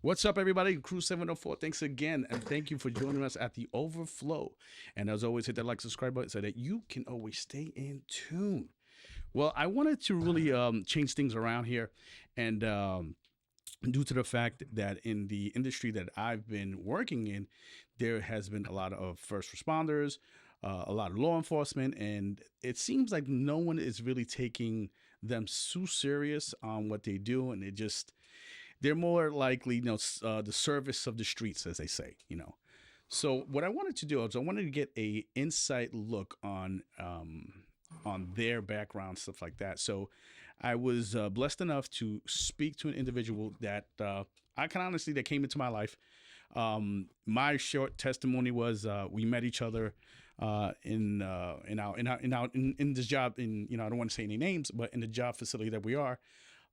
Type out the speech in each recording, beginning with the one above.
What's up, everybody? Crew 704. Thanks again, and thank you for joining us at the Overflow. And as always, hit that like, subscribe button so that you can always stay in tune. Well, I wanted to really change things around here, and due to the fact that in the industry that I've been working in, there has been a lot of first responders, a lot of law enforcement, and it seems like no one is really taking them so serious on what they do, and they're more likely, the service of the streets, as they say, So what I wanted to do is I wanted to get a insight look on their background, stuff like that. So I was blessed enough to speak to an individual that I can honestly that came into my life. My short testimony was we met each other in this job. I don't want to say any names, but in the job facility that we are.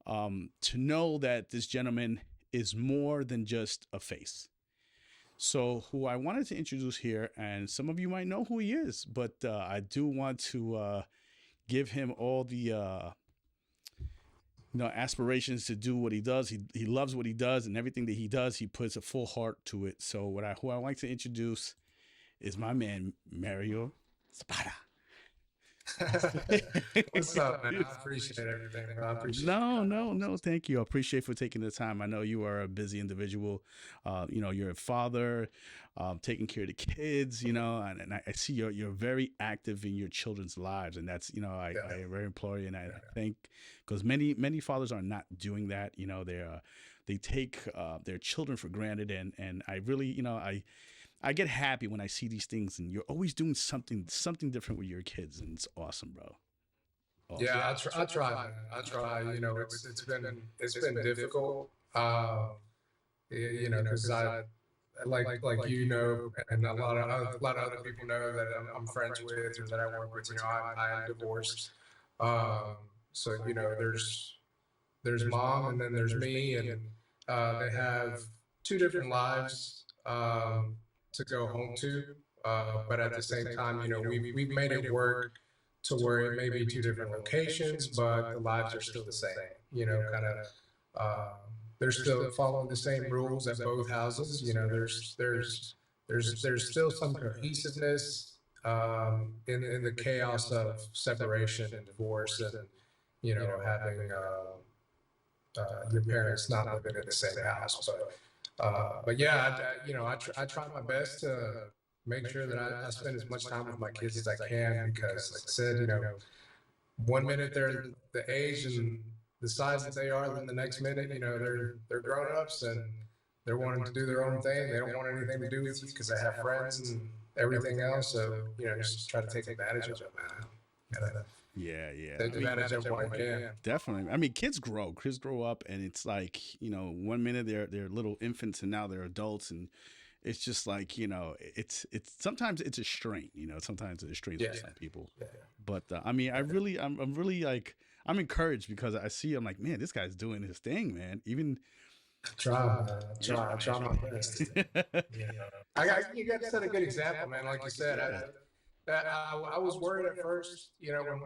To know that this gentleman is more than just a face. So, who I wanted to introduce here, and some of you might know who he is, but I do want to give him all the aspirations to do what he does. He loves what he does, and everything that he does, he puts a full heart to it. So, who I like to introduce is my man Mario Zepeda. What's up, man? I appreciate everything, bro. I appreciate you No, coming no, on. no. Thank you. I appreciate for taking the time. I know you are a busy individual. You're a father, taking care of the kids. And I see you're very active in your children's lives, and that's I Yeah, very implore you, and I yeah, think because many fathers are not doing that. They take their children for granted, and I really I get happy when I see these things, and you're always doing something different with your kids, and it's awesome, bro. Awesome. yeah. I try, man. I try. It's been difficult. Because I like and a lot of other people know that I'm friends with or that I work with. I am divorced. Um, so there's mom and then there's me, and they have two different lives to go home to. But at the same time, we've made it work to where it may be two different locations, but the lives are still the same. Kind of. They're still following the same rules at both houses. There's still some cohesiveness in the chaos of separation and divorce, and having your parents not living in the same house. But yeah, I try my best to make sure that I spend as much time with my kids as I can, because, like I said, one minute they're the age and the size that they are, then the next minute, they're grown ups and they're wanting to do their own thing. They don't want anything to do with you because they have friends and everything else. So just try to take advantage of it, man. Gotta Yeah, yeah. take advantage of what I can. Definitely. I mean, kids grow. Kids grow up, and it's like one minute they're little infants, and now they're adults, and it's just like it's sometimes it's a strain. Sometimes it's a strain Yeah, for some people. yeah, But I mean, I'm really like I'm encouraged because I'm like, man, this guy's doing his thing, man. Even try, man. Try my best. Yeah. You got to set a good example, man. Like you said, I was worried at first,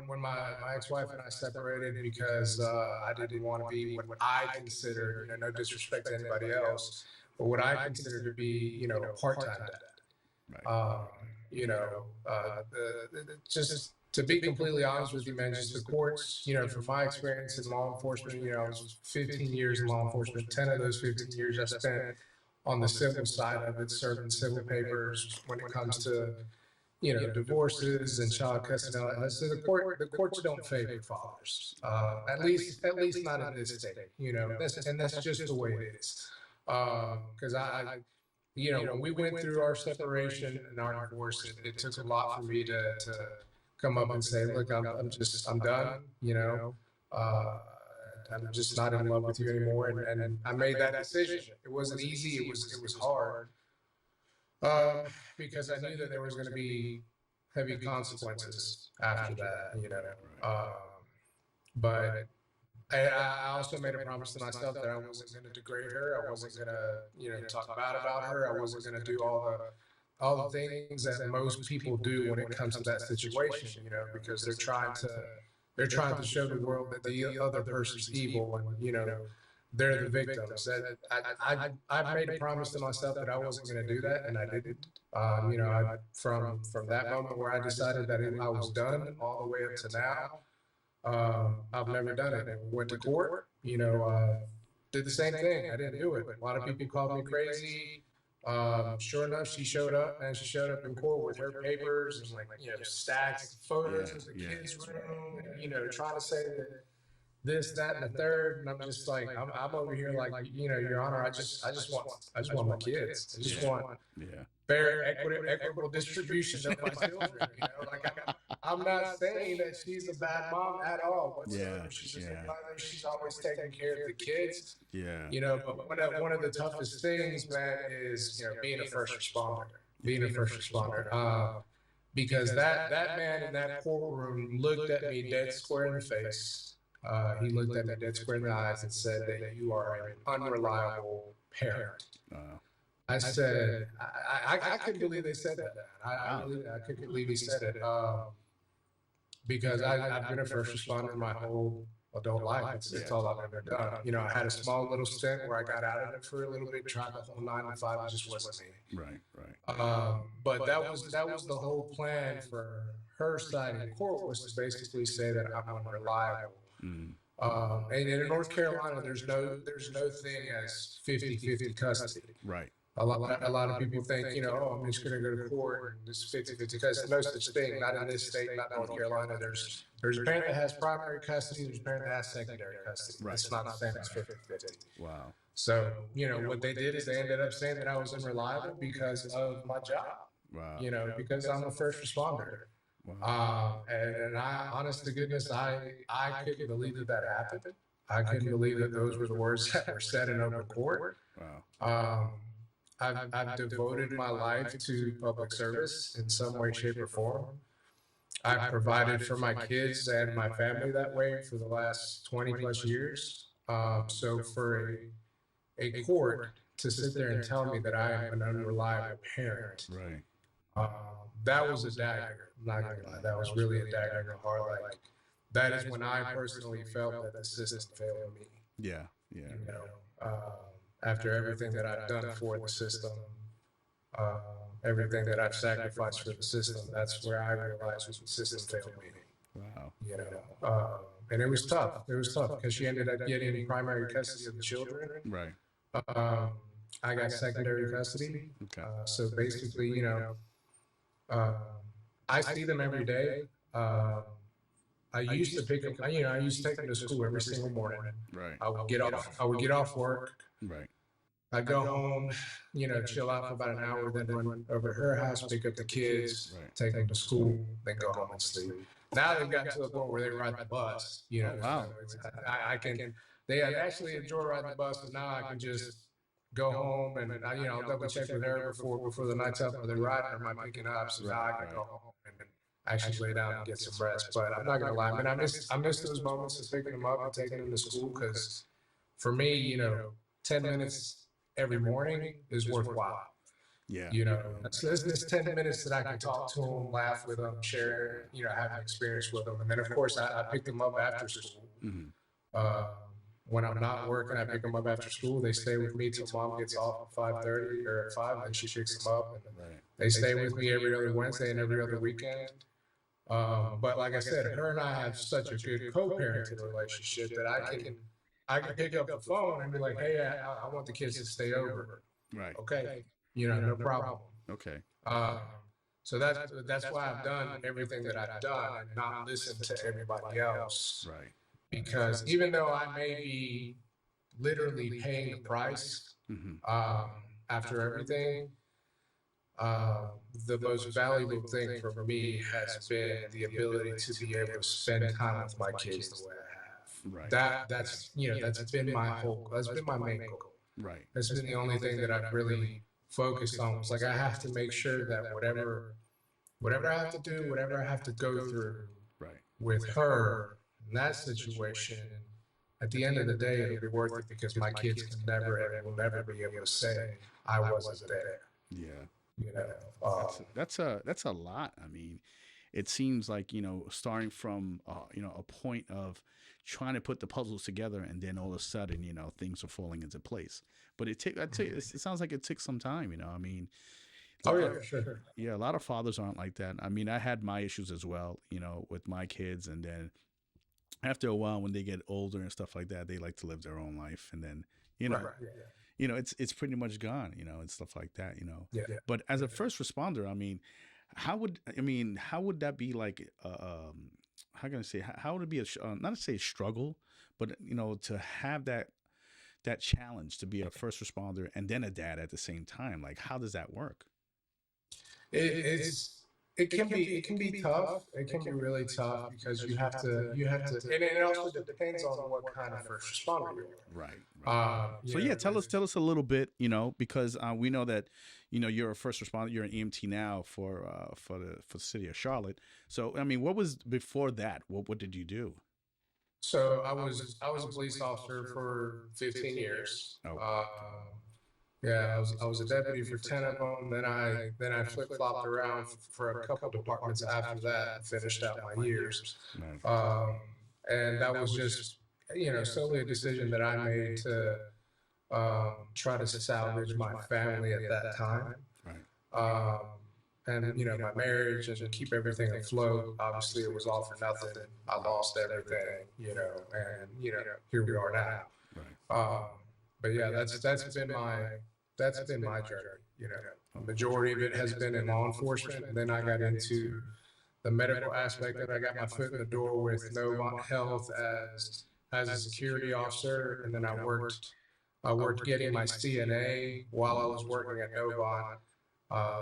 when my ex-wife and I separated, because I didn't want to be what I considered, no disrespect to anybody else, but what I considered to be, a part-time right. dad. Just to be completely honest with you, man, just the courts, from my experience in law enforcement, I was 15 years in law enforcement. 10 of those 15 years I spent on the civil side of it, serving civil papers when it comes to divorces and child custody. And all that. So the courts don't favor fathers, at least not in this state. That's just the way it is. Because when we went through our separation and our divorce, it took a lot for me to come up and say, look, I'm done. Uh, I'm just not in love with you anymore, and I made that decision. It wasn't easy. It was hard, because I knew that there was going to be heavy consequences after that. Um, but I also made a promise to myself that I wasn't going to degrade her. I wasn't going to, talk bad about her. I wasn't going to do all the things that most people do when it comes to that situation. Because they're trying to show the world that the other person's evil, and they're the victims. That I made a promise to myself that I wasn't going to do that, and I didn't. From that moment where I decided that I was done, all the way up to now, I've never done it. And went to court. Did the same thing. I didn't do it. A lot of people called me crazy. Sure enough, she showed up, and she showed up in court with her papers and, like, stacks of photos of the kids' room, and, trying to say that this, that, and the third. And I'm just like, I'm over here like, Your Honor, I just want my kids. I just want Yeah. fair, equitable distribution of my children. I'm not saying that she's a bad mom at all whatsoever. She's a good mother. She's always taking care of the kids. Yeah. But one of the toughest things, man, is being a first responder. Being a first responder. Because that man in that courtroom looked at me dead square in the face. He looked at me dead square in the eyes and said that you are an unreliable parent. I said, I couldn't believe they said that. I couldn't believe he said it. Because I've been a first responder my whole adult life. It's all I've ever done. I had a small little stint where I got out of it for a little bit, tried the whole 9 to 5, it just wasn't me. Right. But that was the whole plan for her side in court, was to basically say that I'm unreliable. And in North Carolina, there's no thing as 50-50 custody. Right. A lot of people think, I'm just going to go to court and it's 50-50 custody. No such thing. Not in this state, not North Carolina. There's a parent that has primary custody. There's a parent that has secondary custody. Right. It's not the same as 50-50. Wow. So, what they did is they ended up saying that I was unreliable because of my job. Wow. Because I'm a first responder. Wow. And I, honest to goodness, I couldn't believe that happened. I couldn't believe that those were the words that were said in open court. Wow. I've devoted my life to public service in some way, shape, or form. I've provided for my kids and my family that way for the last 20 plus years. So for a court to sit there and tell me that I am an unreliable parent, Right. that was a dagger. I'm not gonna lie, that was really a dagger in the heart. Like, that is when I personally felt that the system failed me. Yeah. Yeah. After everything that I've done for the system, everything that I've sacrificed for the system, that's where I realized the system failed me. Wow. And it was tough. It was tough because she ended up getting primary custody of the children. Right. I got secondary custody. Okay. So basically, I see them every day. I used to pick them. I used to take them to school every single morning. Right. I would get off work. Right. I'd go home, chill out for about an hour, then run over to her house, pick up the kids, take them to school, then go home and sleep. Now they've gotten to the point where they ride the bus. Wow. So I can. They actually enjoy riding the bus, but now I can just go home and I'll double check with her before the night's up. Are they riding or am I picking up? So now I can go home and actually lay down and get some rest. But I'm not gonna lie, man, I miss those moments of picking them up and taking them to school, because for me, 10 minutes every morning is worthwhile. Yeah. There's 10 minutes that I can talk to them, laugh with them, share, have an experience with them. And then, of course, I pick them up after school. When I'm not working, I pick them up after school. They stay with me till mom gets off at 5:30 or at 5, and she picks them up. And they stay with me every other Wednesday and every other weekend. But like I said, her and I have such a good co-parenting relationship that I can pick up the phone and be like, hey, I want the kids to stay over. Right. Okay. No problem. Okay. So that's why I've done everything that I've done and not listened to everybody else. Right. Because even though I may be literally paying the price after everything, the most valuable thing for me has been the ability to be able to spend time with my kids the way I have. Right. That's been my main goal. Right. That's been the only thing that I've really focused on. It's like I have to make sure that whatever I have to do, whatever I have to go through with her in that situation, at the end of the day, it'll be worth it, because my kids can never and will never be able to say I wasn't there. Yeah. That's a lot. I mean, it seems like, starting from, a point of trying to put the puzzles together, and then all of a sudden, things are falling into place. But I tell you, it sounds like it took some time. I mean, a Oh lot yeah, of, for sure. yeah, a lot of fathers aren't like that. I mean, I had my issues as well, with my kids, and then after a while, when they get older and stuff like that, they like to live their own life, and then you know, Right. Yeah. it's pretty much gone, and stuff like that. Yeah. But as a first responder, I mean, how would that be like? How can I say? How would it be not to say a struggle, but to have that challenge to be a first responder and then a dad at the same time? Like, how does that work? It's it can be tough. It can be really tough because you have to, and it also depends on what kind of first responder you Right, right. are. So yeah, tell us a little bit, because we know that you're a first responder, you're an EMT now for the city of Charlotte. So I mean, what was before that? What did you do? So I was a police officer for 15 years. Oh, Yeah, I was a deputy for 10 of them. Then I flip flopped around for a couple departments after that and finished out my years. right, Um, and that was just solely a decision that I made to try to salvage my family at that time. right. Um, and my marriage and keep everything afloat. Obviously, it was all for nothing. I lost everything, and here we are now. Right. But yeah, that's been my journey. The majority of it has been in law enforcement, and then I got into the medical aspect of it. I got my foot in the door with Novant Health as a security officer, and then I worked getting my CNA while I was working at Novant.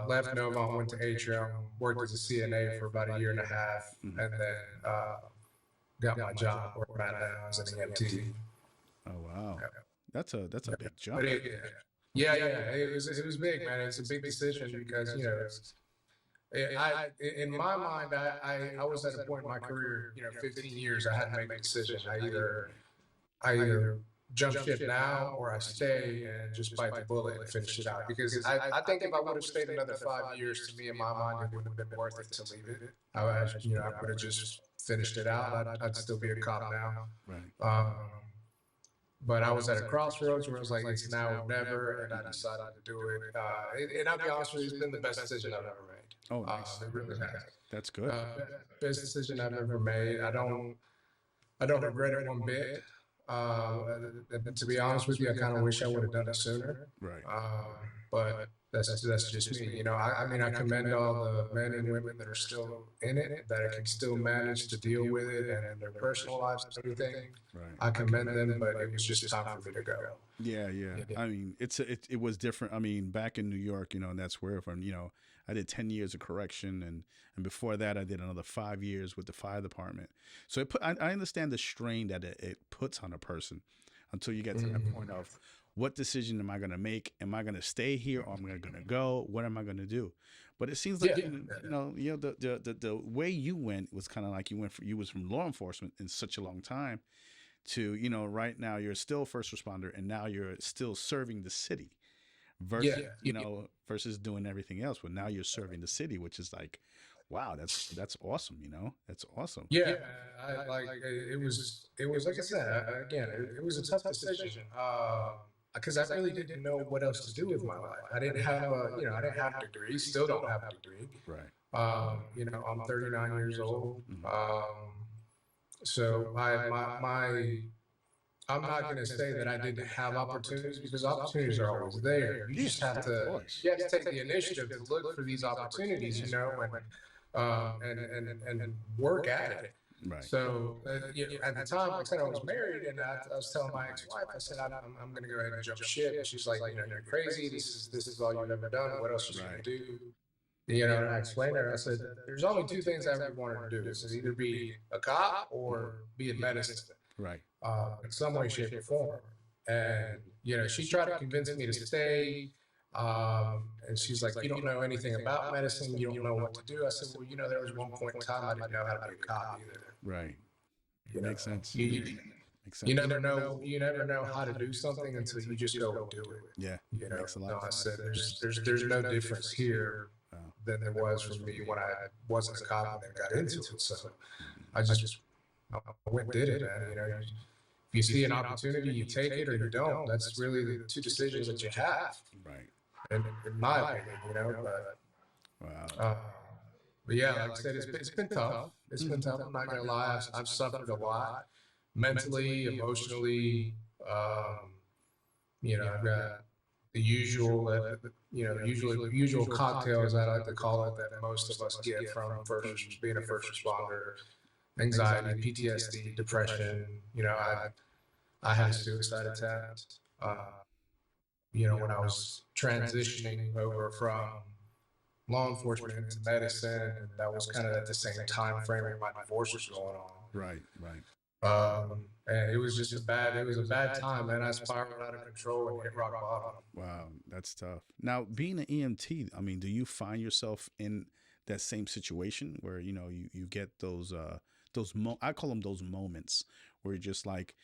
Left Novant, went to Atrium, worked as a CNA for about a year and a half, Mhm. and then got my job where I'm at now as an EMT. Oh wow, that's a big jump. But it was big, man. It's a big decision because in my mind, I was at a point in my career, 15 years, I had to make a decision. I either jump ship now or I stay and just bite the bullet and finish it out. Because I think if I would have stayed another 5 years, to me, in my mind, it wouldn't have been worth it to leave it. I would have just finished it out. I'd still be a cop now. Right. But I was at a crossroads where I was like, it's now or never, and I decided to do it. And I'll be honest with you, it's been the best decision I've ever made. Oh, nice. It really has. That's good. Best decision I've ever made. I don't regret it one bit. To be honest with you, I kind of wish I would have done it sooner. Right. But that's just me. I mean, I commend all the men and women that are still in it, that can still manage to deal with it and their personal lives and everything. Right. I commend them, but it was just time for me to go. Yeah, yeah. I mean, it was different. I mean, back in New York, and that's where from. I did 10 years of correction, and before that, I did another 5 years with the fire department. So I understand the strain that it puts on a person until you get to that point of what decision am I going to make? Am I going to stay here or am I going to go? What am I going to do? But it seems like the way you went was kind of like you was from law enforcement in such a long time to right now you're still first responder and now you're still serving the city versus versus doing everything else. But now you're serving the city, which is like, wow, that's awesome. That's awesome. Yeah, I like it was like I said again, it was a tough decision because I really didn't know what else to do with my life. I didn't have I didn't have a degree, still don't have a degree. Right. I'm 39 years old. Mm-hmm. So I'm not going to say that I didn't have opportunities because opportunities are always there. You just have to take the initiative to look for these opportunities, and work at it. Right. So at the time, like I said, I was married, and I was telling my ex-wife, I said, I'm going to go ahead and jump ship. And she's like, you're crazy. This is all you've ever done. What else are you going to do? And I explained to her, I said, there's only two things I ever wanted to do. This is either be a cop or be in medicine. Right. In some way, shape, or form. And, she tried to convince me to stay. And she's like, you don't know anything about medicine. You don't know what to do. I said, well, there was one point in time I didn't know how to be a cop either. Right. Makes sense. You never know how to do something until you just go and do it. Yeah. Makes a lot of sense. I said, there's no difference here than there was for me when I wasn't a cop and then got into it. So I I went and did it, man. If you see an opportunity, you take it or you don't. That's really the two decisions that you have, Right. in my opinion. Wow. Uh, but yeah, like I said, it's been tough. It's been tough. I'm not gonna lie. I've suffered a lot mentally, emotionally. Um, I've got the usual, usual cocktails I like to call it that most of us get from being a first responder: anxiety, PTSD, depression. I had a suicide attempt. When I was transitioning over from law enforcement to medicine, and that was kind of at the same time frame where my divorce was going on. Right. Right. And it was a bad time, man. I spiraled out of control and hit rock bottom. Wow. That's tough. Now, being an EMT, I mean, do you find yourself in that same situation where you get I call them those moments where you're just like,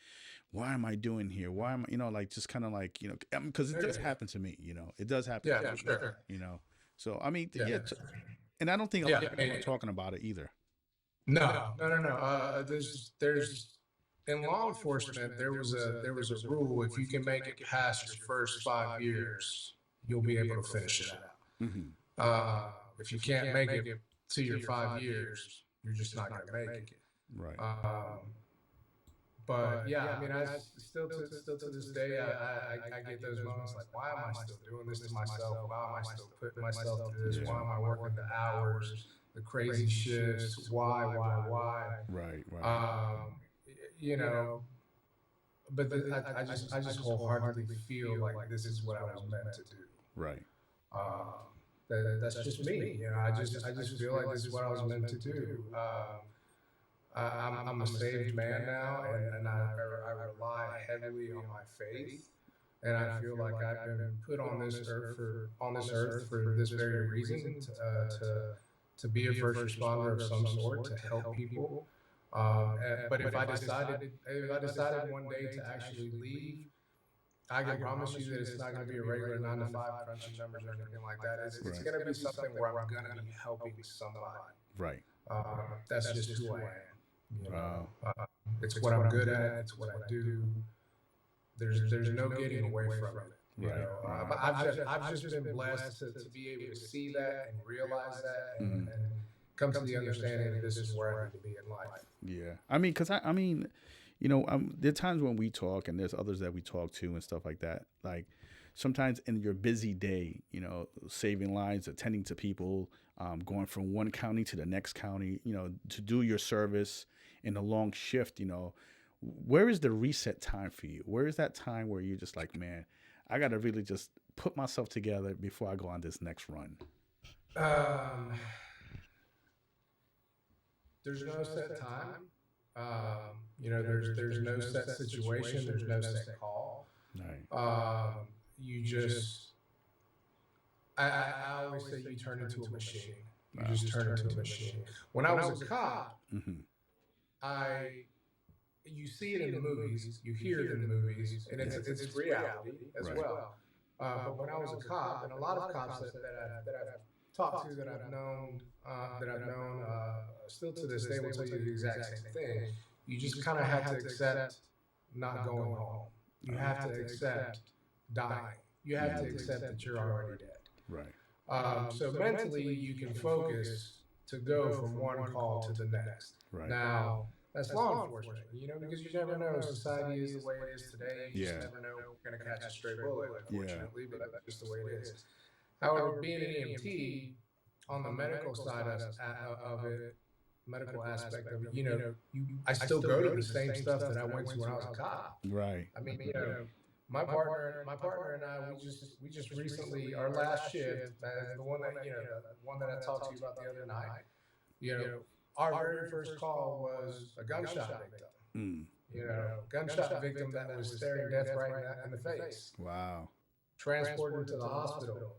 why am I doing here? Why am I, like just kind of like, because it does happen to me, it does happen Yeah, to for me, sure. So I mean, Yeah. yeah, and I don't think a lot Yeah. of people are talking about it either. No. There's in law enforcement, there was a rule: if you can make it past your first 5 years, you'll be able to finish it out. Hmm. If you can't make it to your 5 years, you're just not going to make it. Right. Um, but yeah, I mean, still to this day, I get those moments like, why am I still doing this to myself? Why am I still putting myself through this? Why Yeah. am I working the hours, the crazy shifts? Why? Right. Right. Um, you know, but I just wholeheartedly feel like this is what I was meant to do. Right. That's just me. I just feel like this is what I was meant to do. I'm a saved man now, and I rely heavily on my faith, and I feel like I've been put on this earth for this very reason, to be a first responder of some sort, to help people. But if I decided one day to actually leave, I can promise you that it's not going to be a regular 9 to 5 crunching numbers or anything like that. It's Right. going to be something where I'm going to be helping somebody. Right. That's just who I am. Wow. It's what I'm good at. It's what I do. There's no getting away from it. Right. But I've just been blessed to be able to see that and realize that, Mhm. and come to the understanding that this is where I need to be in life. Yeah. I mean, because I mean, there are times when we talk, and there's others that we talk to and stuff like that. Like sometimes in your busy day, saving lives, attending to people, going from one county to the next county, to do your service in a long shift, where is the reset time for you? Where is that time where you're just like, man, I got to really just put myself together before I go on this next run? Um, there's no set time. There's no set situation. There's no set call. Right. You just I always say you turn into a machine. You just turn into a machine. When I was a cop, Mm-hmm. I you see it in the movies, you hear it in the movies, and it's reality as Right. well. But when I was a cop, and a lot of cops that I've talked to, that I've known, still to this day will tell you the exact same thing. You just kind of have to accept not going home. You have to accept dying. You have to accept that you're already dead. Right. So mentally, you can focus to go from one call to the next. Right. Now, that's law enforcement, because you never know. Society is the way it is today. You just Yeah. never know. We're going to catch a stray bullet, Yeah. unfortunately, but that's just the way it is. However, being an EMT, on the medical side of it, medical aspect of it, I still go to the same stuff that I went to when I was a cop. Right. I mean, my partner and I, we just recently, our last shift, the one that I talked to you about the other night, our very first call was a gunshot victim. Mm. Gunshot victim that was staring death right in the face. Wow. Transported to the hospital,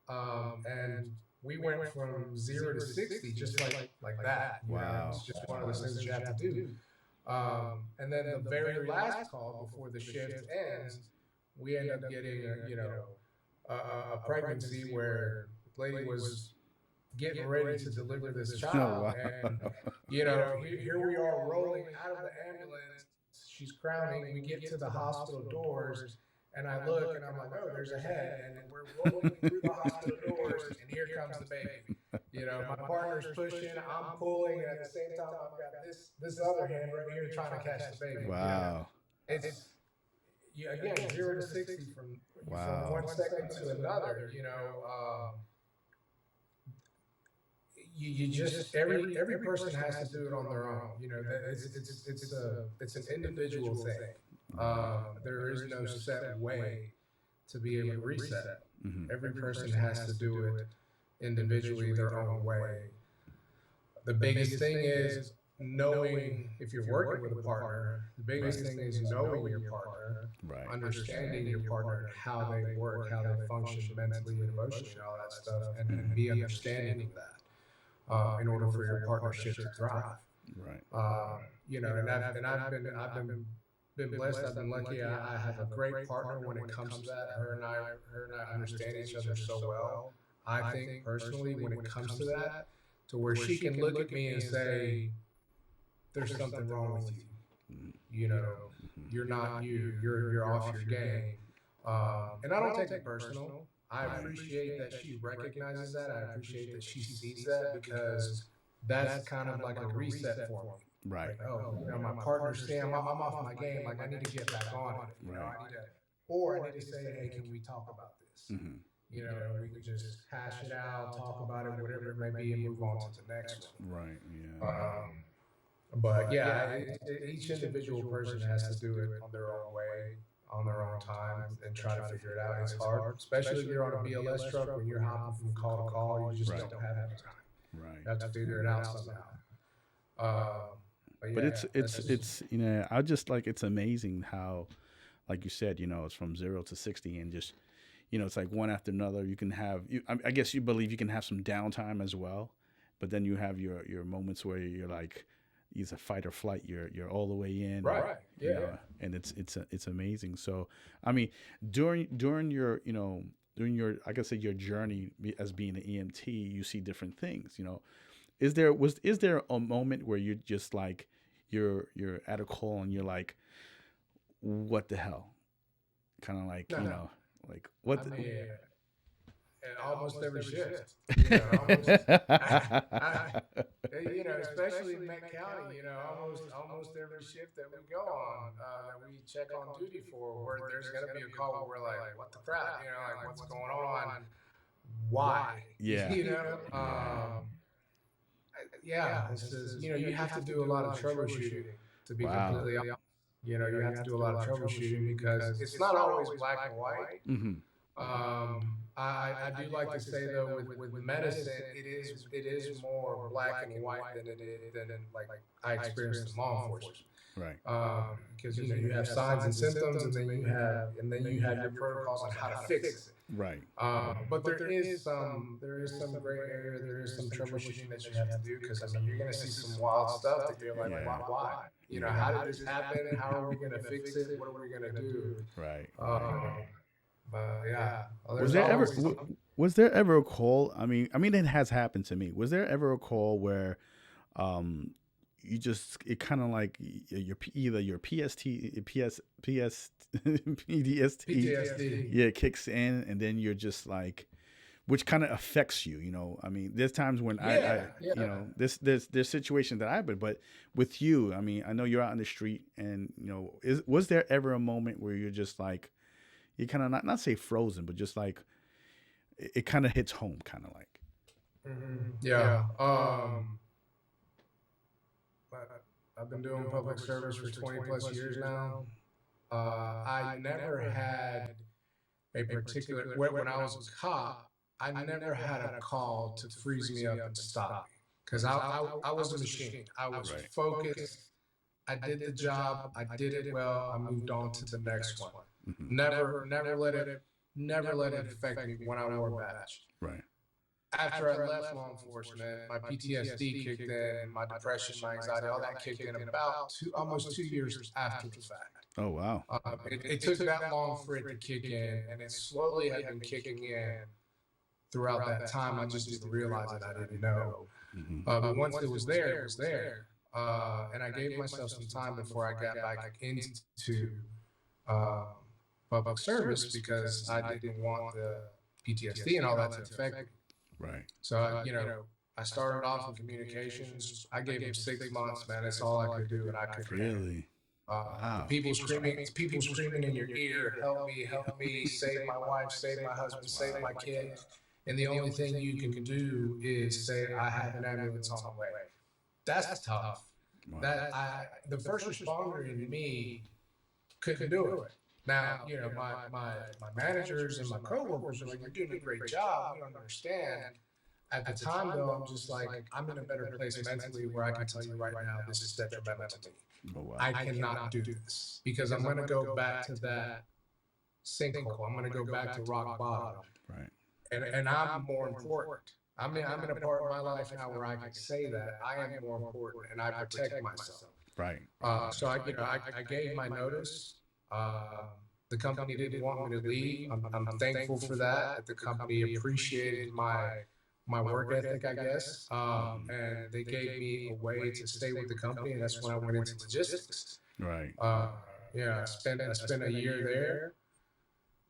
and we went from 0 to 60 just like that. Wow. It's just one of those things you have to do. And then the very last call before the shift ends, we end up getting a pregnancy where the lady was getting ready to deliver this Oh child. wow. And, you know, here we are rolling out of the ambulance. She's crowning. We get to the hospital doors, and I look and I'm like, oh, there's a head. And we're rolling through the hospital doors, and here comes the baby. You know, my partner's pushing, I'm pulling, and at the same time, I've got this other hand right here trying to catch the baby. Wow. It's again 0 to 60 from Wow. 1 second to another. You just every person has to do it on their own. You know, that it's an individual thing. There is no set way to be able to reset. Mm-hmm. Every person has to do it individually, their own way. The biggest thing is knowing if you're working with a partner. The biggest thing is knowing your partner, Right. understanding your partner, how they work, how they function mentally and emotionally, and all that stuff, and be understanding of that. In order for your partnership to thrive. Right. You know, and I've been blessed. I've been lucky. I have a great partner when it comes to that. Her and I understand each other so well. I think personally, when it comes to that, to where she can look at me and say, "There's something wrong with you. You know, you're not you. You're off your game." And I don't take it personal. I appreciate that she recognizes that. I appreciate that she sees that, because that's kind of like a reset for me. Right. Like, oh, you know, my partner's saying I'm off my game. Like, I need to get back on it. You know, Right. I need to say, hey, can we talk about this? Mm-hmm. You know, we can just hash it out, talk about it, whatever it may be, and move on to the next one. Right. Yeah. But yeah, each individual person has to do it on their own way, on their own time, and try to figure it out. It's hard, especially if you're on a BLS truck, when you're hopping from call to call. You just Right. don't have any time. Right. You have to figure it out somehow. But it's you know, I just like, it's amazing how, like you said, you know, it's from 0 to 60, and just, you know, it's like one after another. You can have I guess you believe you can have some downtime as well, but then you have your moments where you're like, either fight or flight. You're all the way in, right. You Yeah. know, and it's amazing. So I mean, during your, you know, during your, I guess, your journey as being an EMT, you see different things. You know, is there a moment where you're just like, you're at a call and you're like, what the hell, kind of like, No. you know, like what? I mean, and almost every shift. You know, you know, especially in Met County, you know, almost every shift that we go on, that we check on duty for, where there's going to be a call where we're like, what the crap, you know, like, what's going on? Why? Yeah. You know, yeah, this is, you know, you have to do a lot of troubleshooting to be Wow. completely honest. You know, you have to do a lot of troubleshooting, because it's not always black and white. Mm-hmm. I do like to say, though, with medicine, it is more black and white than like I experienced in law enforcement. Right. Because you know, you have signs and symptoms, and then you have your protocols on how to fix it. Right. But there is some gray area. There is some troubleshooting that you have to do, because I mean, you're going to see some wild stuff that you're like, Yeah. why? You know, how did this happen? How are we going to fix it? What are we going to do? Right. But yeah, Was there ever a call? I mean, it has happened to me. Was there ever a call where, you just, it kind of like either your PTSD, yeah, kicks in, and then you're just like, which kind of affects you, you know. I mean, there's times when I you know, there's situations that I've been, but with you, I mean, I know you're out in the street, and you know, was there ever a moment where you're just like, you kind of not say frozen, but just like, it kind of hits home, kind of like. Mm-hmm. Yeah. I've been doing public service for 20 plus years now. I never had a particular, when I was a cop, I never had a call to freeze me up and stop me, because I was a machine. I was focused. I did the job. I did it well. I moved on to the next one. Mm-hmm. Never let it affect me when I wore a badge. Right. After I left law enforcement, my PTSD kicked in, my depression, my anxiety, all that kicked in about almost 2 years after the fact. Oh, wow. It took that long for it to kick in, and it slowly had been kicking in throughout that time. I just didn't realize that I didn't know. But once it was there, it was there. And I gave myself some time before I got back into uh, public service because I didn't want the PTSD and all that to affect me. Right. So, I started off in communications. I gave him 6 months, man. That's all I could do, and I couldn't. Really? Wow. People screaming in your ear, help me, save my wife, save my husband, save my kid. And the only thing you can do is say, I have an ambulance on the way. That's tough. Wow. The first responder in me couldn't do it. Now, my managers and my coworkers are like, you're doing a great job. You don't understand. At the time, though, I'm just like, I'm in a better place mentally where I can tell you right now, this is detrimental to me. Oh, wow. I cannot do this because I'm going to go back to that sinkhole. I'm going to go back to rock bottom. Right. And I'm more important. I'm in a part of my life now where I can say that I am more important and I protect myself. Right. So I gave my notice. The company didn't want me to leave. I'm thankful for that. The company appreciated my work ethic, I guess. And they gave me a way to stay with the company, and that's when I went into logistics. Right. I spent a year there.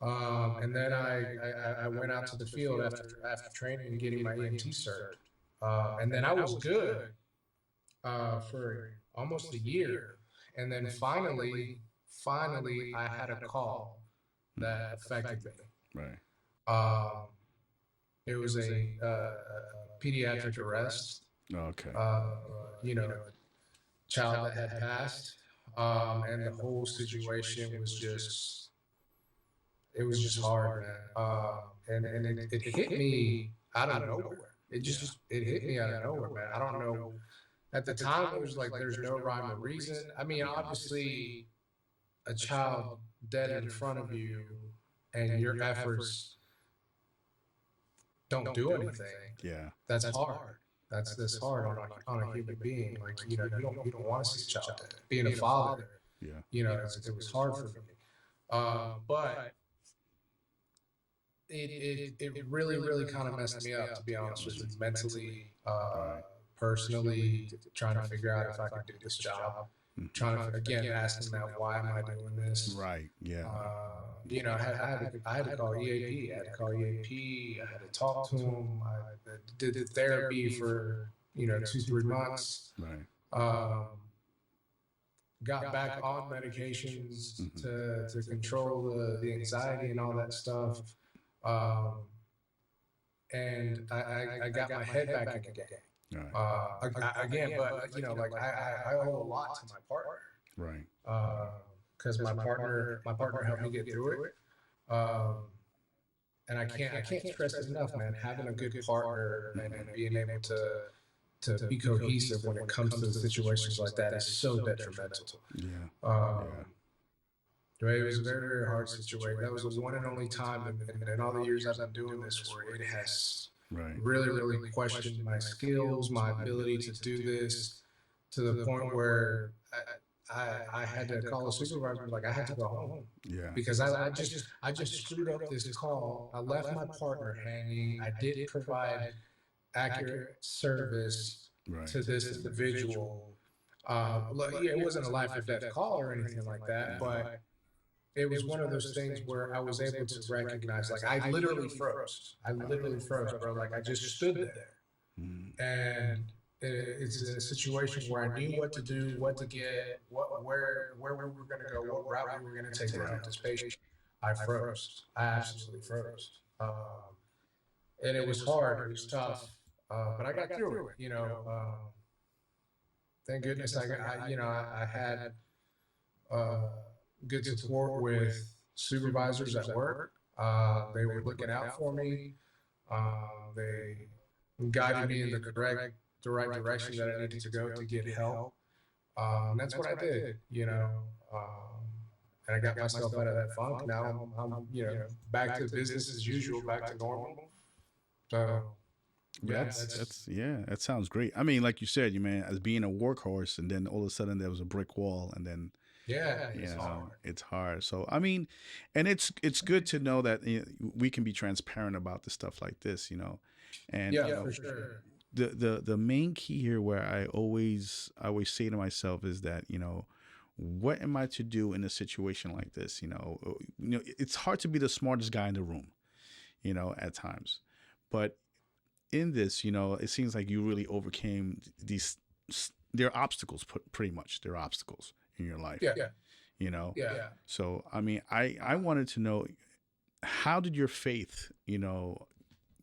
And then I went out to the field after training and getting my EMT cert. And then I was good for almost a year. And then finally I had a call that affected me. Right. It was a pediatric arrest. Okay. Child that had passed. And the whole situation was just, it was just hard, man. And it hit me out of nowhere. It hit me out of nowhere, man. I don't know. At the time, it was like, there's no rhyme or reason. I mean, obviously, a child dead in front of you and your efforts don't do anything. Yeah. That's hard. That's hard on a human being. Like, you don't want to see a child dead. Being a father, Yeah. it was hard for me. But it really kind of messed me up, to be honest with you, mentally, personally, trying to figure out if I could do this job. Trying to, again, asking that, why am I doing this? Right. Yeah. I had to call EAP. I had to call EAP. I had to talk to him. I did the therapy for 2-3 months. Right. Got back on medications to control the anxiety and all that stuff. And I got my head back in the game. Right. Again, but I owe a lot to my partner. Right. Because my partner helped me get through it. And I can't stress it enough, man. Having a good partner and being able to be cohesive when it comes to situations like that is so detrimental. Yeah. Right? It was a very, very hard situation. That was the one and only time in all the years I've been doing this where it has really questioned my skills, my ability to do this, to the point where I had to call a supervisor, like I had to go home. Yeah. Because I just screwed up this call. I left my partner hanging. I didn't provide accurate service to this individual. It wasn't a life or death call or anything like that, but it was one of those things where I was able to recognize, like, I literally froze. Bro. Like, I just stood there. And it's a situation where I knew what to do, what to get, where we were going to go, what route we were going to take to help this patient. I froze. I absolutely froze. And it was hard. It was tough. But I got through it, thank goodness I had good support with supervisors at work. They were looking out for me. They guided me in the right direction that I needed to go to get help. And that's what I did, and I got myself out of that funk. Now I'm back to business as usual, back to normal. So yeah, that sounds great. I mean, like you said, man, as being a workhorse, and then all of a sudden there was a brick wall, and then Yeah, You it's know, hard. it's hard. So I mean, and it's good to know that we can be transparent about the stuff like this. And Yeah, for sure. the main key here, where I always say to myself, is that what am I to do in a situation like this? It's hard to be the smartest guy in the room, at times, but in this, it seems like you really overcame these. They're obstacles, pretty much. They're obstacles in your life. Yeah, You know, yeah. so I mean, I wanted to know, how did your faith,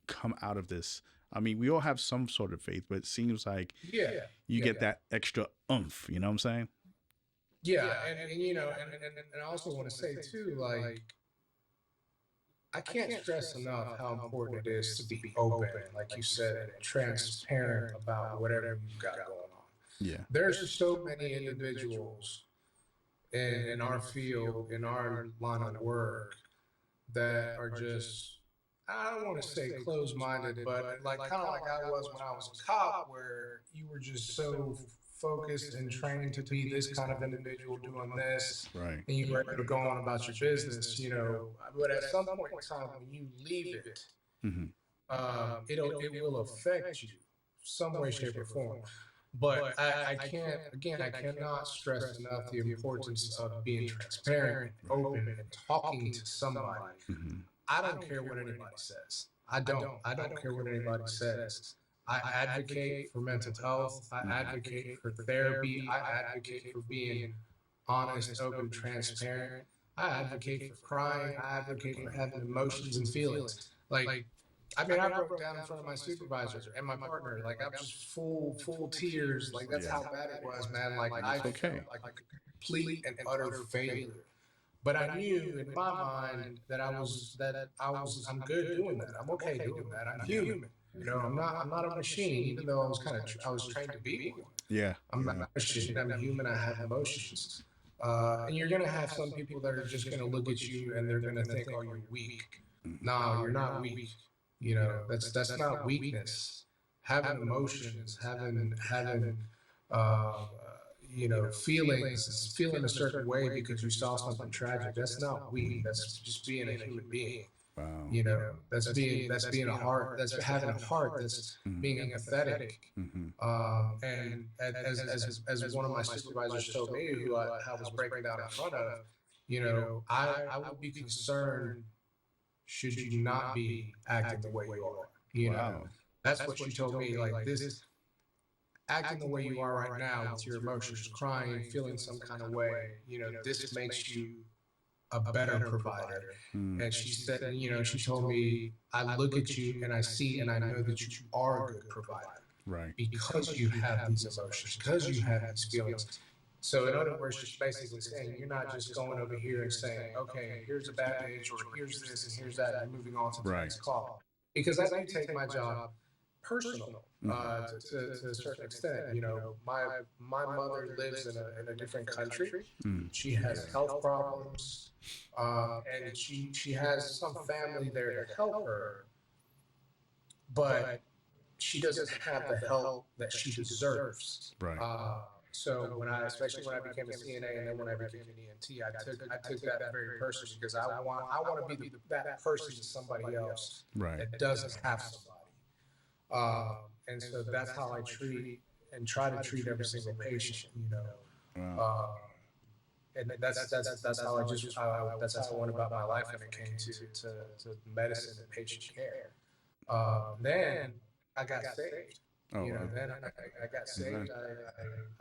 come out of this? I mean, we all have some sort of faith, but it seems like Yeah, you get that extra oomph. You know what I'm saying? yeah, and and I also want to say too, like I can't stress enough how important it is to be open, like you said, and transparent about whatever you've got going on. Yeah. There's so many individuals in our field, in our line of work, that are just, I don't want to say closed minded, but like kind of like I was when I was a cop, where you were just so focused and trained to be this kind of individual doing this, Right. and you were able to go on about your business, you know. But at some point in time, when you leave it, Mm-hmm. it will affect you some way, shape, or form. But I can't, again, I cannot stress enough the importance of being transparent and open and talking to somebody. Mm-hmm. I don't care what anybody says. I don't care what anybody says. I advocate for mental health. I advocate for therapy. I advocate for being honest, open, transparent. I advocate for crying. I advocate for having emotions and feelings. Like, I mean, I broke down in front of my supervisor and my partner. Like, I'm just full tears. Like, that's how bad it was, man. Like, And I it's felt okay. like a complete and utter failure. But I knew in my mind that I'm good doing that. I'm okay doing that. I'm human. You know, I'm not a machine, even though I was trained to be one. Yeah. I'm not a machine. I'm human. I have emotions. And you're gonna have some people that are just gonna look at you and they're gonna think, "Oh, you're weak." No, you're not weak. You know, that's not weakness. Having emotions, having uh, feelings, feeling a certain way because you saw something tragic. That's not weak. That's just being a human being. Wow. You know, that's being a heart. That's having a heart. That's being empathetic. Mm-hmm. And as one of my supervisors told me, who I was breaking down in front of, you know, I would be concerned should you not be acting the way you are. You know, Wow. that's what she told me. Like this, acting the way you are right now with your emotions, crying, feeling some kind of way, you know, this makes you a better provider. Mm. And she said, you know, she told me, I look at you and I see and I know that you are a good provider Right. because you have these emotions, because you have these feelings. So, in other words, she's basically saying you're not just going over here and saying, okay, here's a bandage or here's this and here's that, and moving on to the Right. next call. Because I do take my job personal Mm-hmm. to a certain extent. You know, my mother lives in a different country. Mm. She has health problems, and she has some family there to help her, but she doesn't have the help that she deserves. Right. So especially when I became a CNA, and then when I became an EMT, I took that very personally because I want to be that person to somebody else Right. that doesn't have somebody. And so that's how I treat and try to treat every single patient. You know, Wow. and that's how I just that's how I went about my life when it came to medicine and patient care. Then I got saved. Oh, You know, wow. then I got Amen. saved.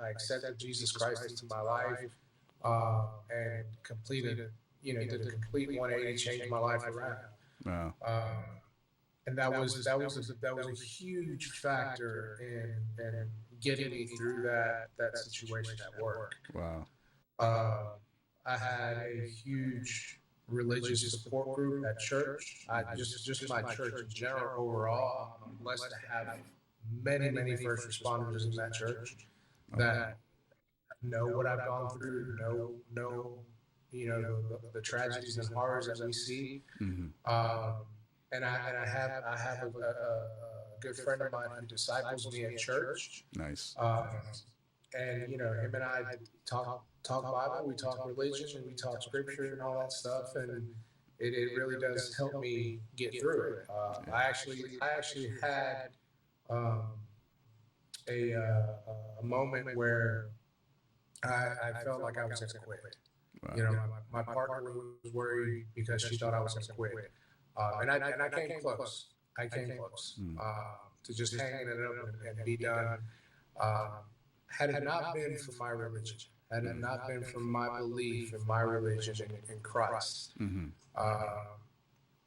I accepted Jesus Christ into my life, and completed, you know, did a complete 180, changed my life around. Wow. And that was a huge factor in getting me through that situation at work. Wow. Uh, I had a huge religious support group at church. I just my church in general overall. I'm blessed to have many first responders in that church Okay. that know what I've gone through, know you know the tragedies and horrors that we see. Mm-hmm. And I have a good friend of mine who disciples me at church. Nice. Um, and him and I talk Bible, we talk religion, and we talk scripture and all that stuff, and it really does help me get through it. I actually had um, a moment where I felt like I was going to quit. Wow. My partner was worried because she thought I was going to quit, and I came close. I came close to just hanging it up and be done. Um, had it not been for my religion, had it not been for my belief in my religion in Christ, Mm-hmm.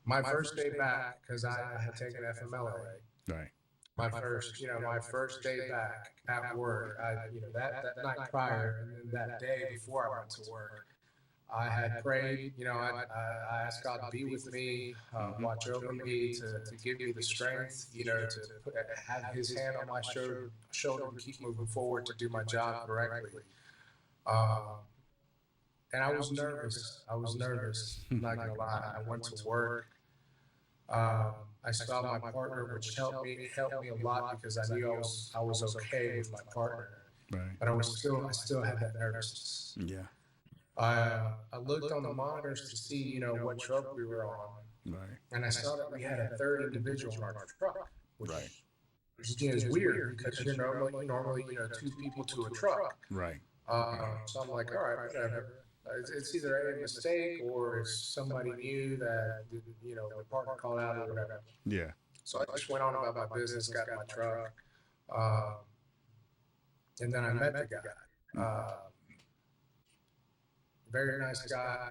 my first day back, because I had taken FMLA, Right. my first day back at work, that night prior, and then that day before I went to work, I had prayed, I asked God to be with me, watch over me, to give me the strength, have His hand on my shoulder and keep moving forward to do my job correctly. Um, and I was nervous. I was nervous. I'm not gonna lie. I went to work. I saw my partner, which helped me a lot because I knew I was okay with my partner, Right. but I still had that nervousness. Yeah. I looked on the monitors to see, what truck we were on, Right. and I saw that we had a third individual in our truck, which Right. is weird because you're normally, two people to a truck. Right. So I'm like, all right, whatever. It's either a mistake or it's somebody new that, the partner called out or whatever. Yeah. So I just went on about my business, got in my truck, and then I met the guy. Very nice guy,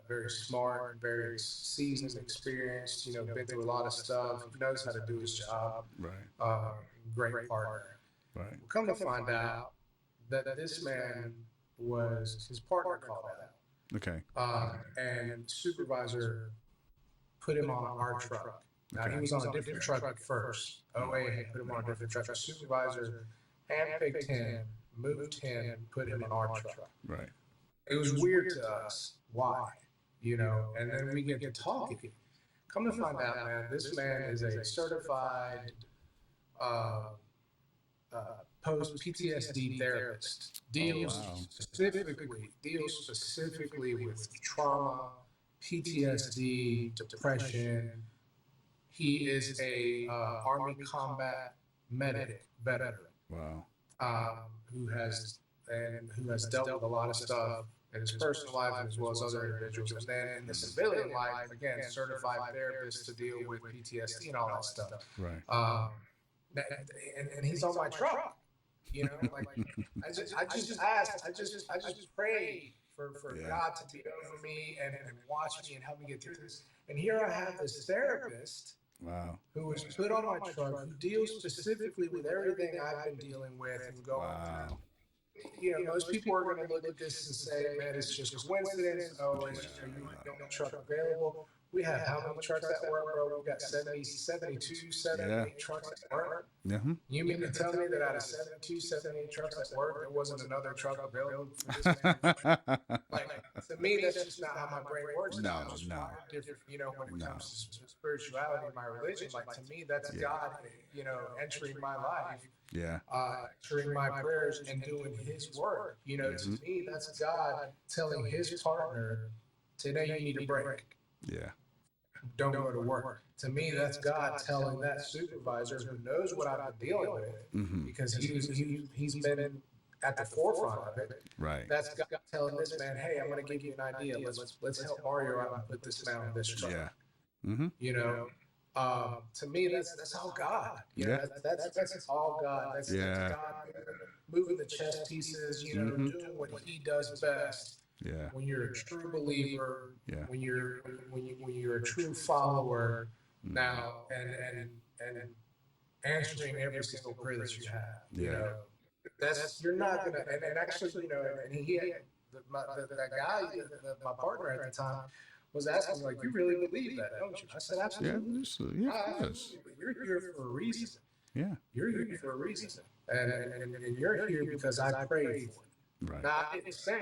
very smart, very seasoned, experienced. Been through a lot of stuff. Knows how to do his job. Right. Great partner. Right. Come to find out that this man was his partner called out, Okay. and supervisor put him on our truck. Now he was on a different truck at first. OA had put him on a different truck. The supervisor handpicked him, moved him, put him on our truck. Right. It was weird to us. Why? And then we get to talking. Come to find out, man, this man is a certified post PTSD therapist. Deals specifically with trauma, PTSD, depression. He is a Army combat medic veteran. Wow. Who has dealt with a lot of stuff in his personal life as well as other individuals, and then in the civilian life, again, certified therapist to deal with PTSD and all that stuff. Right. And he's on my truck. Like I just prayed for God to be over me and watch me and help me get through this. And here I have this therapist. Wow. Who was put on my truck, who deals specifically with everything I've been dealing with and going through. Most people are going to look at this and say, man, it's just coincidence. Oh, it's just the only truck available. We have how many trucks at work, bro? We've got 78 trucks at work. Mm-hmm. You mean to tell me that out of 78 trucks at work, there wasn't another truck available for this man? Like, to me, that's just not how my brain works. No. Different, when it comes to spirituality and my religion, like, to me, that's God, entering my life. Yeah. Entering my prayers and doing His work. To me, that's God telling His partner, today you need a break. Yeah. Don't go to work. To me, that's God telling that supervisor who knows what I've been dealing with, because he's been at the forefront of it. Right. That's God telling this man, hey, I'm going to give you an idea. Let's help Mario out and put this man on this truck. Yeah. Mm-hmm. To me, that's all God. That's all God. That's God moving the chess pieces. Doing what He does best. Yeah. When you're a true believer, when you're a true follower, now and answering every single prayer that you have. That's you're not gonna and actually and he had that guy, my partner at the time was asking, like, you really believe that, don't you? I said, absolutely. Yeah, of course. You're here for a reason. Yeah. You're here for a reason, and you're here because I prayed for you. Right. Now, I didn't say,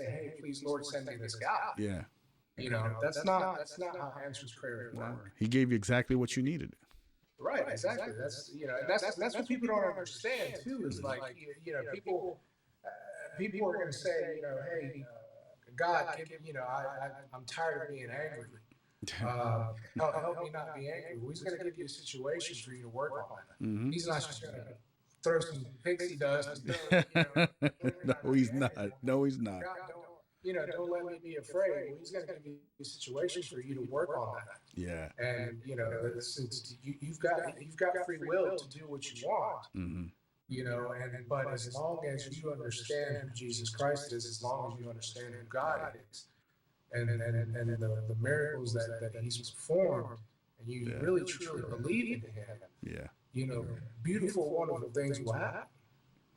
hey, please, Lord, send me this guy. Yeah. That's not how answers prayer work. He gave you exactly what you needed. Right, exactly. That's and that's what people don't understand too. Is like people are going to say, hey, God, I'm tired of being angry. Help me not be angry. Well, he's going to give you a situation for you to work on that. Mm-hmm. He's not just going to throw some pixie dust and No, he's not. No, he's not. God, don't let me be afraid. Well, he's going to give you a situation for you to work on that. Yeah. And you've got free will to do what you want. Mm-hmm. But as long as you understand who Jesus Christ is, as long as you understand who God is, and the miracles that He's performed, and you really truly believe in Him, Yeah. beautiful, wonderful things will happen.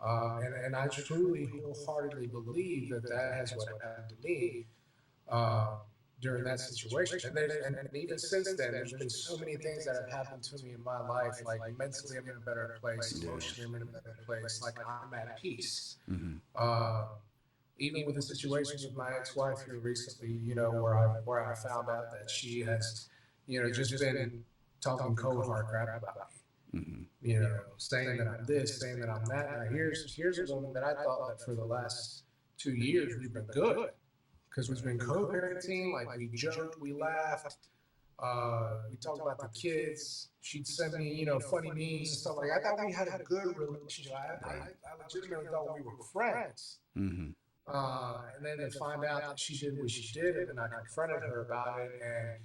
And I truly, wholeheartedly believe that has what happened to me during that situation. And even since then, there's been so many things that have happened to me in my life. Like mentally, I'm in a better place. Emotionally, I'm in a better place. Like I'm at peace. Mm-hmm. Even with the situation with my ex-wife here recently, where I found out that she has, just been talking cold hard crap about me. Mm-hmm. Saying that I'm this, saying that I'm that. Now here's a woman that I thought that for the last 2 years we've been good because we've been co-parenting. Like we joked, we laughed, we talked about the kids. She'd send me, funny memes and stuff like that. I thought we had a good relationship. I legitimately thought we were friends. Mm-hmm. And then to find out that she did what she did, and then I confronted her about it, and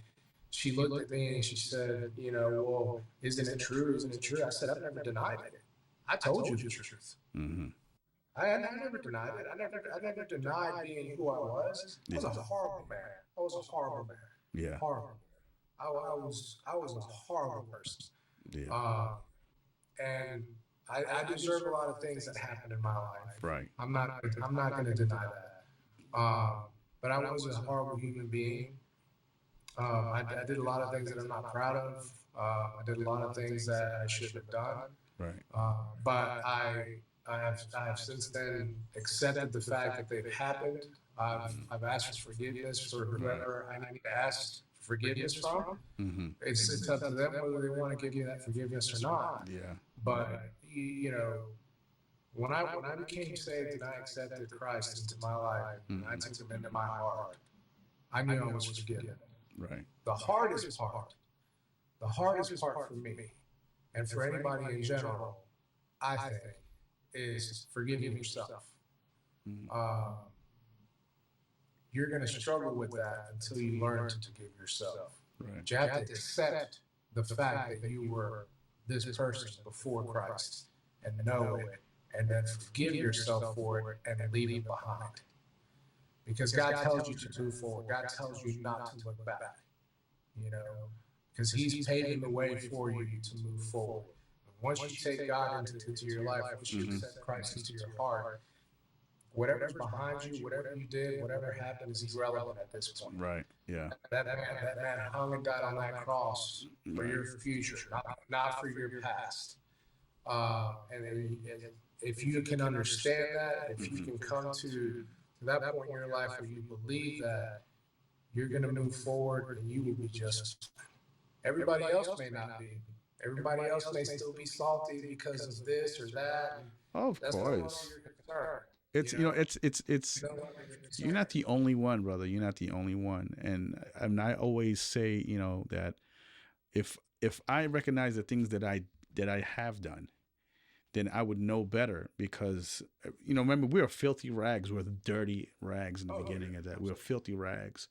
she looked at me and she said, well, isn't it true? Isn't it true? I said, I've never denied it. I told you the truth. Mm-hmm. I never denied it. I never denied being who I was. I was a horrible man. I was a horrible man. Yeah. Horrible. I was a horrible person. Yeah. And I deserve a lot of things that happened in my life. Right. I'm not going to deny that. But I was a horrible human being. I did a lot of things that I'm not proud of. I did a lot of things that I shouldn't have done. Right. But I have since then accepted the fact that they've happened. I've asked for forgiveness for whoever I need to ask forgiveness from. Mm-hmm. It's up to them whether they want to give you that forgiveness or not. Yeah. But when I became saved and I accepted Christ into my life, and I took Him into my heart, I knew I was forgiven. Right. The hardest part for me, and for anybody in general, I think, is forgiving yourself. You're going to struggle with that until you learn to forgive yourself. Right. You have to accept the fact that you were this person before Christ and know it, and then forgive yourself for it and leave it behind. Because God tells you to move forward. God tells you not to look back, because He's paving the way for you to move forward. Once you take God into your life, once you accept Christ into your heart, whatever's behind you, whatever you did, whatever happened is irrelevant at this point. Right. Yeah. That man hung and died on that cross for your future, not for your past. And if you can understand that, if you can come to that point in your life where you believe that, you're going to move forward and you will be just fine. Everybody else may not be. Everybody else may still be salty because of this or that. Of That's course. your concern. It's it's you're not the only one, brother. You're not the only one. And I always say, that if I recognize the things that I have done, then I would know better, because remember, we are filthy rags. We're the rags in the beginning of that. We're filthy rags.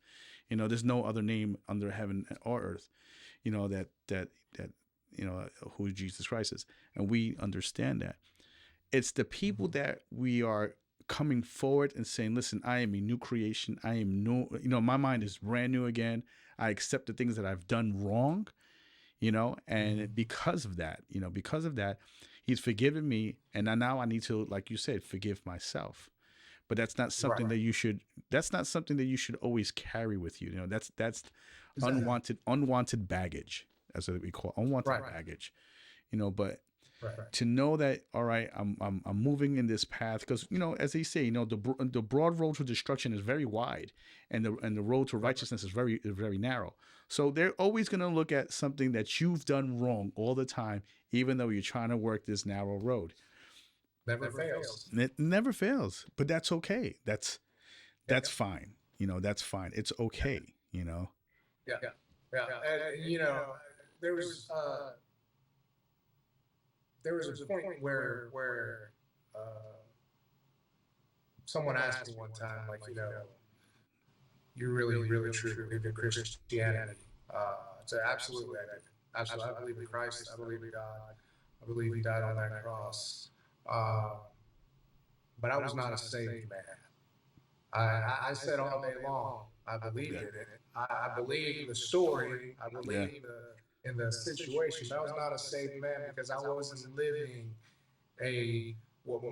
There's no other name under heaven or earth, that who Jesus Christ is. And we understand that. It's the people that we are coming forward and saying, listen, I am a new creation. I am new, my mind is brand new again. I accept the things that I've done wrong, and because of that, He's forgiven me. And now I need to, like you said, forgive myself. But that's not something that you should always carry with you. That's exactly. unwanted baggage. That's what we call unwanted baggage, but Right. To know that, all right, I'm moving in this path, because as they say, the broad road to destruction is very wide, and the road to righteousness is very narrow. So they're always going to look at something that you've done wrong all the time, even though you're trying to work this narrow road. Never fails. It never fails, but that's okay. That's Yeah. fine. That's fine. It's okay. Yeah. Yeah. And there was a point where someone asked me one time, like, you really truly believe in Christianity? I said, absolutely, I do. Absolutely, I believe in Christ. I believe in God. I believe He died on that cross. But I was not a saved man. I said all day long, I believed in it. I believed in the story. I believed in the situation. But I was not a saved man because I wasn't living what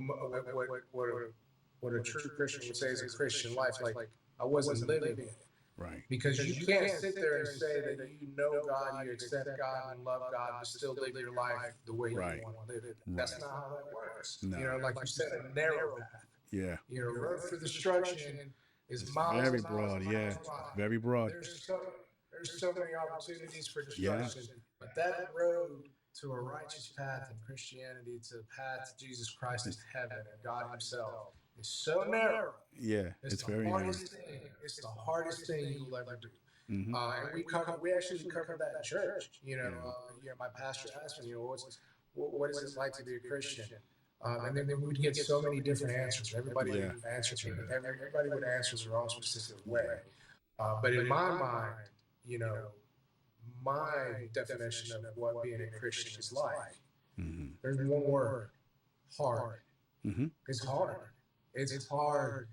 a true Christian would say is a Christian life. Like, I wasn't living it. Right. Because you can't sit there and say that you know God, you accept God, and love God, but still live your life the way you want to live it. That's not how that works. No. Like you said, a narrow path. Yeah. Road for destruction is miles Very and miles broad. and miles Yeah. wide. Very broad. There's so many opportunities for destruction, but that road to a righteous path in Christianity, to the path to Jesus Christ and heaven and God Himself, is so narrow. Yeah, it's very narrow. It's the hardest thing you'll ever do. Mm-hmm. And we actually covered that in church. My pastor asked me, what is it like to be a Christian? And then we'd get so many different answers. Everybody would answer everybody would answer their own specific way. But in my mind, my definition of what being a Christian is like, there's one word: hard. Mm-hmm. It's hard. It's hard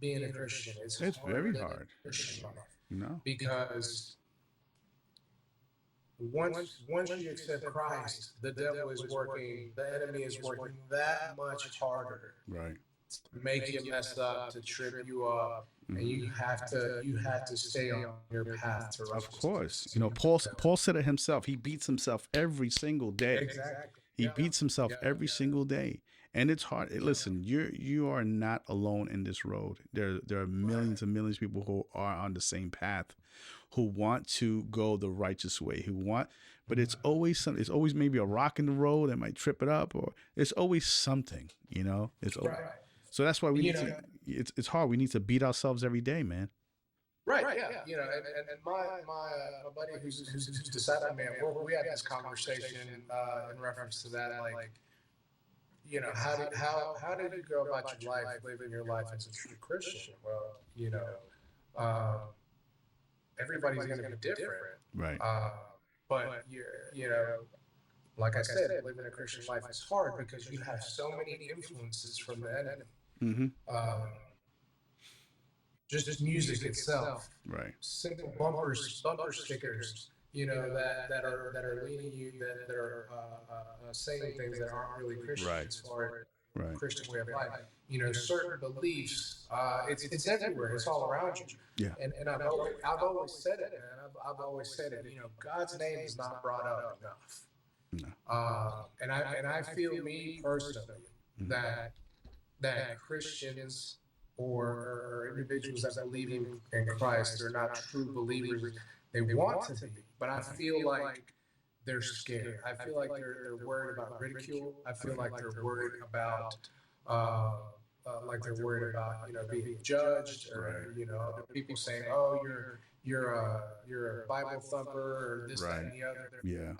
being a Christian. It's very hard. Christian life. No. Because once you accept Christ, the devil is working, the enemy is working that much harder. Right. To make you mess up, to trip you up, and you have to stay on your path to righteousness. Of course. Paul said it himself. He beats himself every single day. Exactly. He beats himself every single day. And it's hard. Listen, you are not alone in this road. There are millions and millions of people who are on the same path, who want to go the righteous way, but it's always something. It's always maybe a rock in the road that might trip it up, or it's always something. It's always, so that's why we need to. It's hard. We need to beat ourselves every day, man. Right. Yeah. And my buddy who's decided, man, we had this conversation in reference to that, like. How did you go about your life, living your life as a true Christian? Well, everybody's going to be different, right? But like I said, living a Christian life is hard because you have so many influences from the enemy. Mm-hmm. Just music itself, right? Simple bumper stickers. That are leading you, that are saying things that aren't really Christian as far as Christian way of life. Certain beliefs. It's everywhere. It's all around you. Yeah. And I've always said it, man. I've always said it. God's name is not brought up enough. No. And I feel, me personally, that Christians or individuals that believe in Christ are not true believers. They want to be, but I feel like they're scared. I feel like they're worried about ridicule. I feel like they're worried about, being judged, or people saying, "Oh, you're a Bible thumper," or this, that, and the other. Yeah.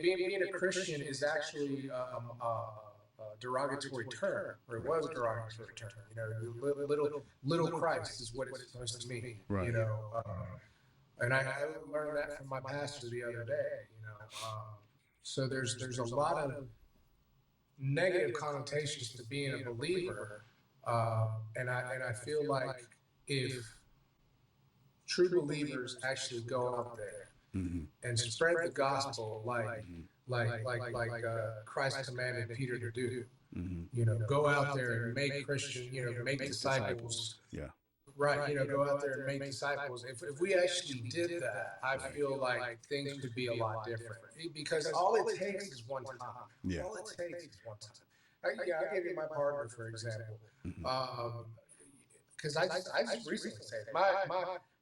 Being a Christian is actually a derogatory term, or it was a derogatory term. Little Christ is what it's supposed to mean. Right. And I learned that from my pastor the other day. So there's a lot of negative connotations to being a believer, and I feel like if true believers actually go out there and spread the gospel like Christ commanded Peter to do, go out there and make Christian, make disciples. Yeah. right, go out there and make disciples. If we actually did that, I feel like things could be a lot different. Because all it takes is one time. Yeah. All it takes is one time. I'll give you my partner, for example. Because I just recently saved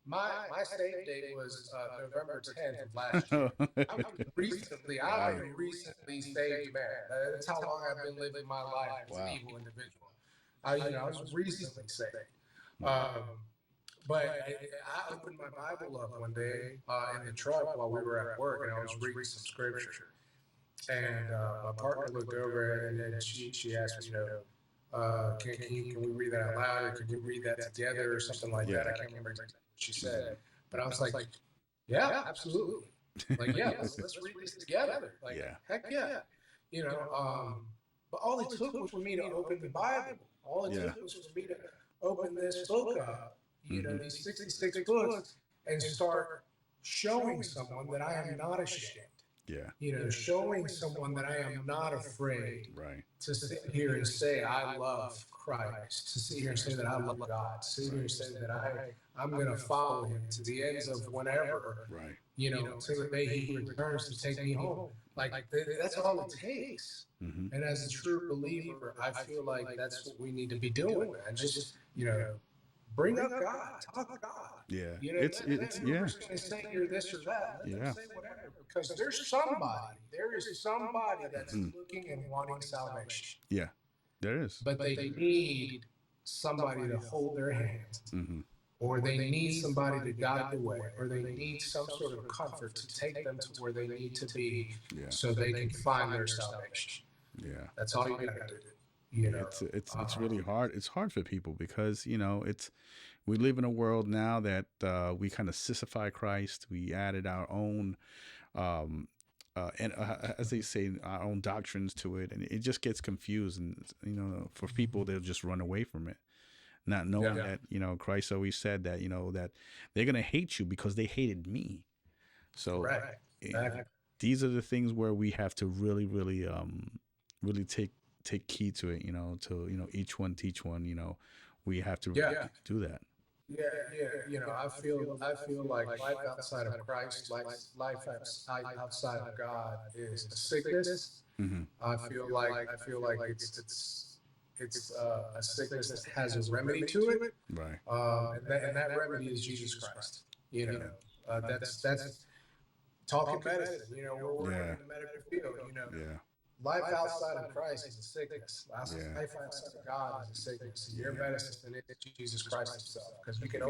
my save date was November 10th of last year. I'm a recently saved man. That's how long I've been living my life as an evil individual. I was recently saved. Um, but I opened my Bible up one day in the truck while we were at work, and I was reading some scripture. And my partner looked over, and then she asked me, can we read that out loud, or can we read that together, or something like that? I can't remember exactly what she said, but I was like, yeah, absolutely. Like, yeah, let's read this together. Like, Yeah. heck yeah. But all it took was for me to open the Bible. All it took was for me to open this book up, these 66 books, and start showing someone that I am not ashamed. Yeah. Showing someone that I am not afraid Right. to sit here and say I love Christ, to sit here and say that I love God, to sit here and say that I'm going to follow Him to the ends of whenever, Right. Until the day He returns to take me home. Like that's all it takes. And as a true believer, I feel like that's what we need to be doing. And just bring up God, talk to God. Yeah. It's yeah. Say you're this or that. Let them say whatever, because there is somebody that's looking and wanting salvation. Yeah, there is. But they need somebody to hold their hand, or they need somebody to guide the way, or they need some sort of comfort to take them to where they need to be, so they can find their salvation. Yeah, that's all you got to do. It's really hard. It's hard for people because we live in a world now that we kind of sissified Christ. We added our own, as they say, our own doctrines to it, and it just gets confused. And for people, they'll just run away from it, not knowing that Christ always said that that they're gonna hate you because they hated me. So these are the things where we have to really, really, really take key to it. To each one teach one. We have to do that. I feel like life outside of Christ, life outside of God is a sickness. I feel like it's a sickness that has a remedy to it. Right. And that remedy is Jesus Christ. That's talking medicine. We're working in the medical field. Life outside of Christ is a sickness. Life outside of God is a sickness. Your medicine is Jesus Christ Himself, because you can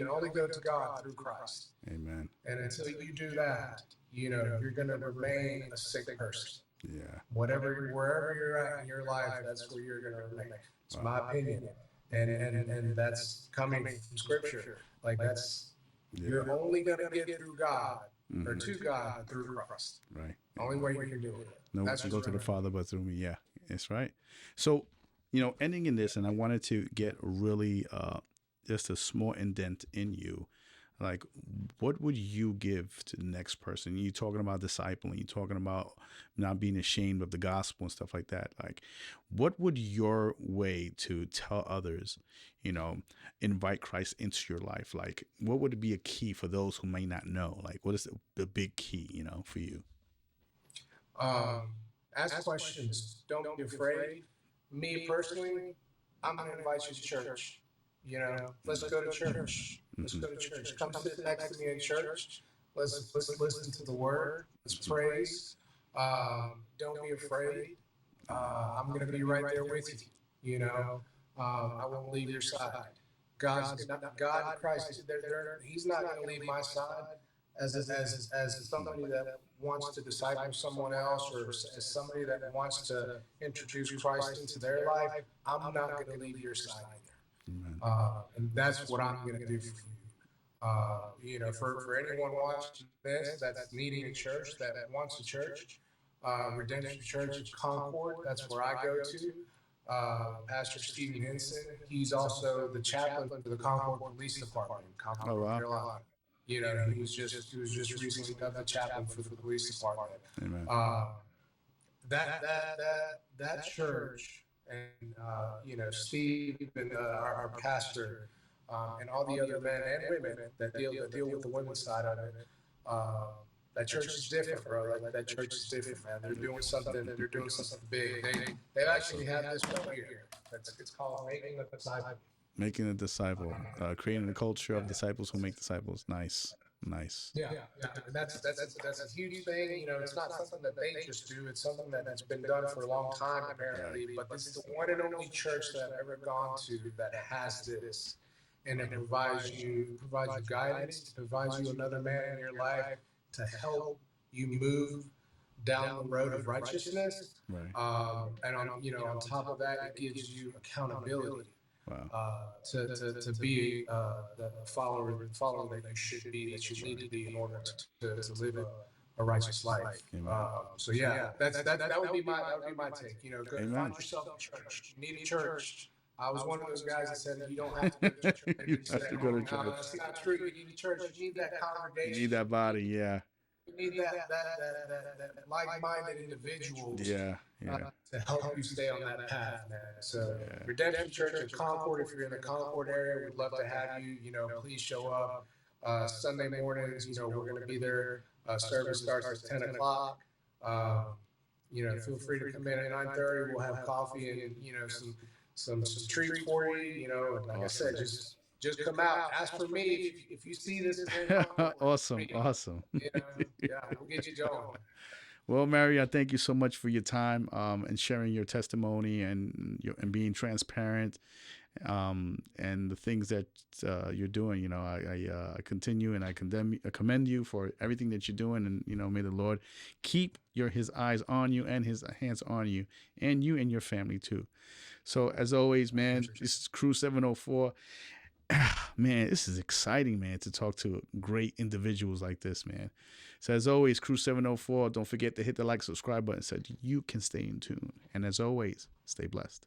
only go to God through Christ. Amen. And until you do that, you're going to remain a sick person. Yeah. Wherever you're at in your life, that's where you're going to remain. It's my opinion, and that's coming from Scripture. Like you're only going to get through God or to God through Christ. Right. Only way you can do it. No one can go to the Father but through me. Yeah, that's right. So, ending in this, and I wanted to get really just a small indent in you. Like, what would you give to the next person? You're talking about discipling. You're talking about not being ashamed of the gospel and stuff like that. Like, what would your way to tell others, invite Christ into your life? Like, what would be a key for those who may not know? Like, what is the big key, for you? Ask questions. Don't be afraid. Me personally, I'm going to invite you to church. Let's go to church. Let's go to church. Come sit next to me in church. Let's listen to the word. Let's praise. Don't be afraid. I'm going to be right there with you. I won't leave your side. God, Christ, He's not going to leave my side. As somebody that wants to disciple someone else, or as somebody that wants to introduce Christ into their life, I'm not going to leave your side either. And that's what I'm going to do for you. For anyone watching this that's needing a church, that wants a church, Redemption Church of Concord, that's where I go to. Pastor Stephen Henson, he's also the chaplain for the Concord Police Department in Concord, North Carolina. He was just recently dubbed the chaplain for the police department. Amen. That church, and Steve and our pastor, and all the other men and women that deal with the women's side of it. That church is different, bro. Like that church is different, man. They're doing something. They're doing something big. They actually have this right here. It's called making a disciple. Making a disciple, creating a culture of disciples who make disciples. Nice, nice. Yeah, yeah. And that's a huge thing. You know, it's not something that they just do. It's something that has been done for a long time, apparently. But this is the one and only church that I've ever gone to that has this, and it provides you guidance, it provides you another man in your life to help you move down the road of righteousness. Right. And on top of that, it gives you accountability. Wow. To be the follower that you should be, that you need to be in order to live a righteous life. So yeah, that would be my take. You know, go find yourself a church. You need a church. I was one of those guys that said you don't have to go to church. You have to go to church. No, that's not true. You need a church. You need that congregation. You need that body. Yeah. You need that like-minded individuals. Yeah. Yeah. To help you stay on that path, man. So Redemption Church in Concord, if you're in the Concord area, we'd love to have you. You know, please show up. Sunday mornings, you know, we're going to be there. Service starts at 10 o'clock. You know, feel free to come in at 9:30. We'll have coffee and, you know, some treats for you. You know, and like I said, just come out. Ask for me if you see this. Awesome. Awesome. You know, yeah, we'll get you going. Well, Mary, I thank you so much for your time and sharing your testimony and being transparent and the things that you're doing. You know, I continue and I commend you for everything that you're doing. And, you know, may the Lord keep his eyes on you and his hands on you and your family, too. So, as always, man, this is Crew 704. Man, this is exciting, man, to talk to great individuals like this, man. So as always, Crew 704, don't forget to hit the like, subscribe button so you can stay in tune. And as always, stay blessed.